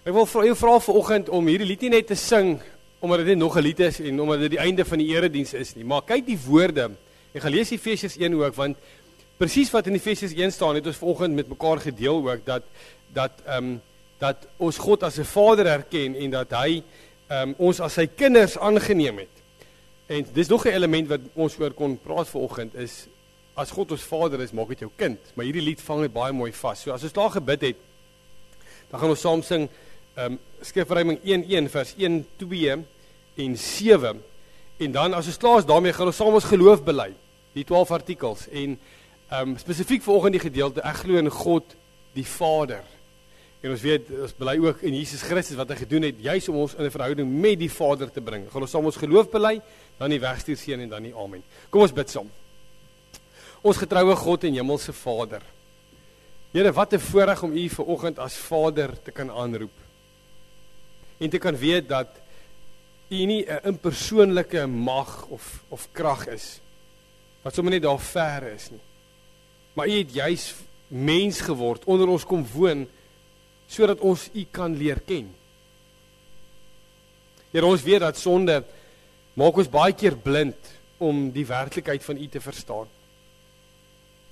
Ek wil vir jou vra vanoggend om hierdie lied nie net te sing omdat dit net nog 'n lied is en omdat dit die einde van die erediens is nie, maar kyk die woorde. Ek gaan lees Efesiërs 1 ook, want presies wat in Efesiërs 1 staan het ons vanoggend met mekaar gedeel ook, dat ons God as 'n Vader erken en dat hy ons as sy kinders aangeneem het. En dis nog 'n element wat ons oor kon praat vanoggend is, as God ons Vader is, maak dit jou kind. Maar hierdie lied vang dit baie mooi vas. So as ons daar gebid het, dan gaan ons saam sing Skrifruiming 1:1 vers 1, 2 en 7. En dan as ons klaar is daarmee, gaan ons saam ons geloof bely, die 12 artikels. En spesifiek vanoggend die gedeelte, ek glo in God die Vader. En ons weet, ons bely ook in Jesus Christus wat hy gedoen het, juis om ons in 'n verhouding met die Vader te bring. Gaan ons saam ons geloof bely, dan die wegstuur seën en dan die amen. Kom ons bid saam. Ons getroue God en hemelse Vader. Here, wat 'n voorreg om U vanoggend as Vader te kan aanroep. En te kan weet dat U nie 'n impersoonlike mag of krag is, wat sommer net daar ver is nie. Maar U het juis mens geword, onder ons kom woon, sodat ons U kan leer ken. Here, ons weet dat sonde maak ons baie keer blind om die werklikheid van U te verstaan.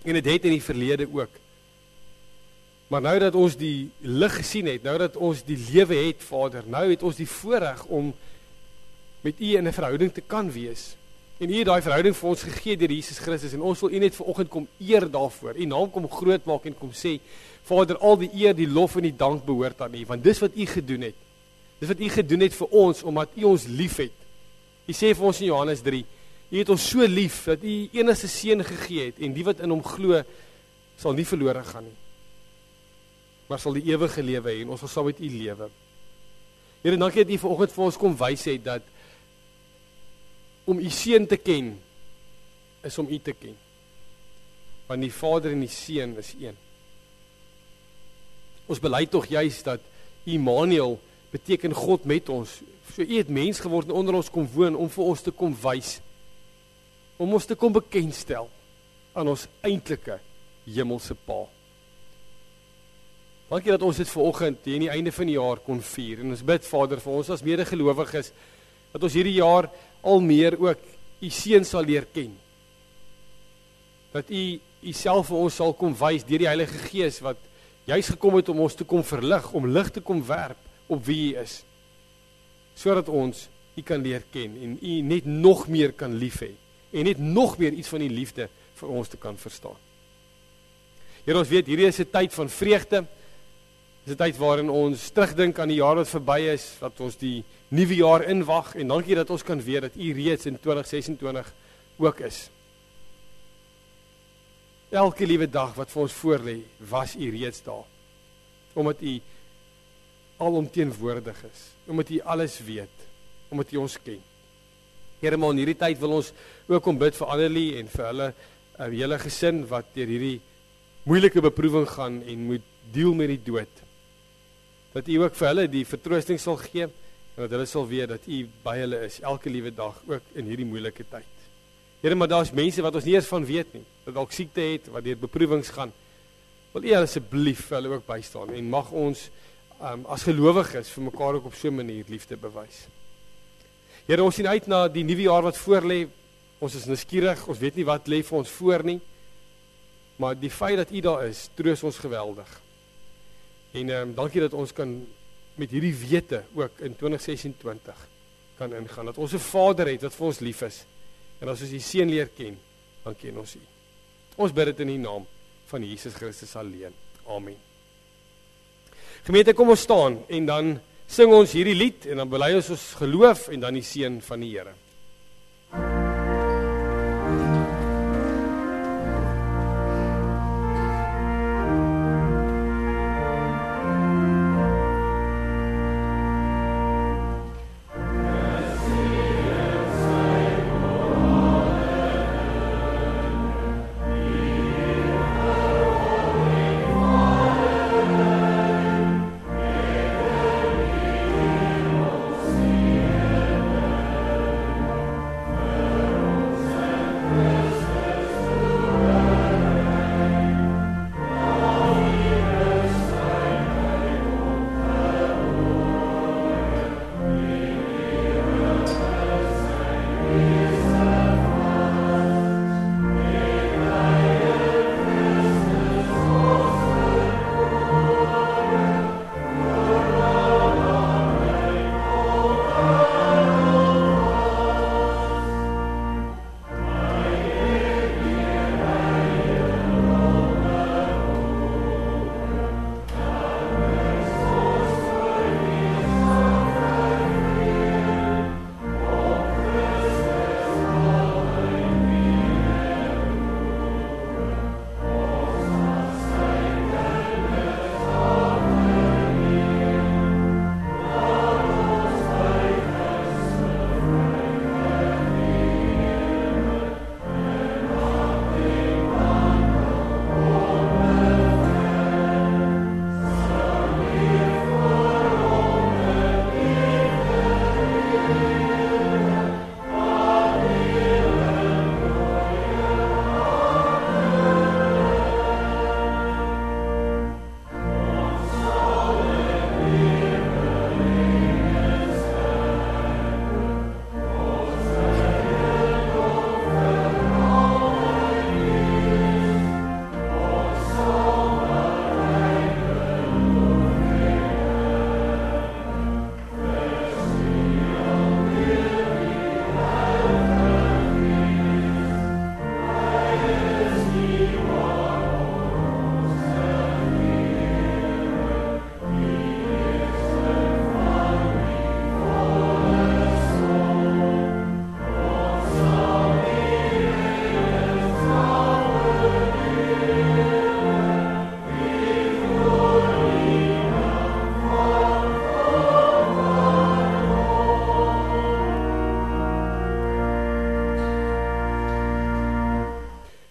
En dit het in die verlede ook. Maar nou dat ons die lig gesien het, nou dat ons die lewe het, Vader, nou het ons die voorreg om met U in 'n verhouding te kan wees. En U het daai verhouding vir ons gegee deur Jesus Christus, en ons wil U net vanoggend kom eer daarvoor. U naam kom groot maak en kom sê, Vader, al die eer, die lof en die dank behoort aan U, want dis wat U gedoen het. Dis wat U gedoen het vir ons, omdat U ons lief het. U sê vir ons in Johannes 3, U het ons so lief, dat U enigste seun gegee het, en die wat in hom glo, sal nie verlore gaan nie, maar sal die ewige lewe hê, en ons sal saam met U lewe. Here, dankie dat U vanoggend vir ons kom wys het, dat om U seun te ken, is om U te ken. Want die Vader en die Seun is een. Ons bely tog juist dat Immanuel beteken God met ons. So U het mens geword en onder ons kom woon, om vir ons te kom wys, om ons te kom bekendstel aan ons eintlike hemelse Pa. Dankie dat ons dit vanoggend hier aan die einde van die jaar kon vier. En ons bid, Vader, vir ons as medegelowiges, dat ons hierdie jaar al meer ook U seun sal leer ken. Dat U self vir ons sal kom wys deur die Heilige Gees, wat juis gekom het om ons te kom verlig, om lig te kom werp op wie U is, sodat ons U kan leer ken en U net nog meer kan lief hê, en net nog meer iets van die liefde vir ons te kan verstaan. Here, ons weet, hierdie is 'n tyd van vreugde, dis 'n tyd waarin ons terugdink aan die jaar wat verby is, dat ons die nuwe jaar inwag, en dankie dat ons kan weet dat U reeds in 2026 ook is. Elke liewe dag wat vir ons voorlê, was U reeds daar, omdat U alomteenwoordig is, omdat U alles weet, omdat U ons ken. Here, maar in hierdie tyd wil ons ook kom bid vir Annelie en vir hulle hele gesin wat deur hierdie moeilike beproewing gaan en moet deel met die dood. Dat U ook vir hulle die vertroosting sal gee, en dat hulle sal weet dat U by hulle is, elke liewe dag, ook in hierdie moeilike tyd. Here, maar daar is mense wat ons nie eens van weet nie, dat dalk siekte het, wat deur beproewings gaan. Wil U asseblief vir hulle ook bystaan, en mag ons as gelowiges vir mekaar ook op so 'n manier liefde bewys. Here, ons sien uit na die nuwe jaar wat voorlê. Ons is nuuskierig, ons weet nie wat lê vir ons voor nie, maar die feit dat U daar is, troos ons geweldig. En dankie dat ons kan met hierdie wete ook in 2026 kan ingaan, dat ons 'n Vader het wat vir ons lief is, en as ons U seun leer ken, dan ken ons U. Ons bid dit in die naam van Jesus Christus alleen. Amen. Gemeente, kom ons staan, en dan sing ons hierdie lied, en dan bely ons geloof, en dan die seën van die Here.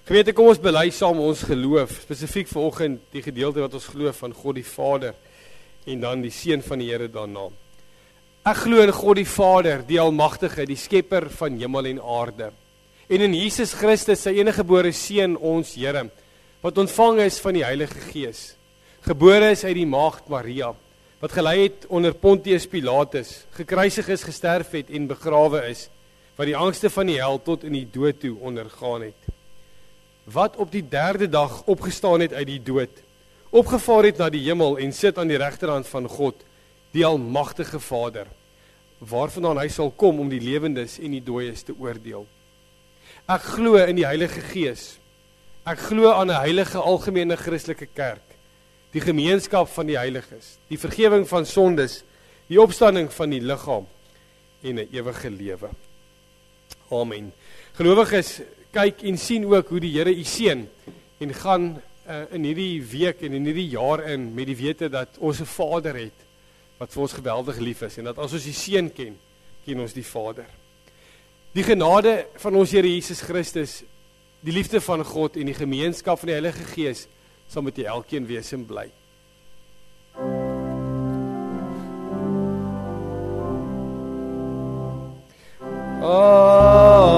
Gemeente, kom ons bely saam ons geloof, spesifiek vanoggend die gedeelte wat ons glo van God die Vader en dan die Seun van die Here daarna. Ek glo in God die Vader, die Almagtige, die Skepper van hemel en aarde. En in Jesus Christus, sy eniggebore Seun, ons Here, wat ontvang is van die Heilige Gees, gebore is uit die maagd Maria, wat gelei het onder Pontius Pilatus, gekruisig is, gesterf het en begrawe is, wat die angste van die hel tot in die dood toe ondergaan het. Wat op die 3de dag opgestaan het uit die dood, opgevaar het na die hemel en sit aan die regterhand van God, die Almagtige Vader, waarvandaan hy sal kom om die lewendes en die dooies te oordeel. Ek glo in die Heilige Gees. Ek glo aan 'n heilige algemene Christelike kerk, die gemeenskap van die heiliges, die vergifnis van sondes, die opstanding van die liggaam en 'n ewige lewe. Amen. Gelowiges, kyk en sien ook hoe die Here u seën en gaan in hierdie week en in hierdie jaar in met die wete dat ons 'n Vader het wat vir ons geweldig lief is en dat as ons die Seun ken, ken ons die Vader. Die genade van ons Here Jesus Christus, die liefde van God en die gemeenskap van die Heilige Gees sal met julle elkeen wees en bly. Amen.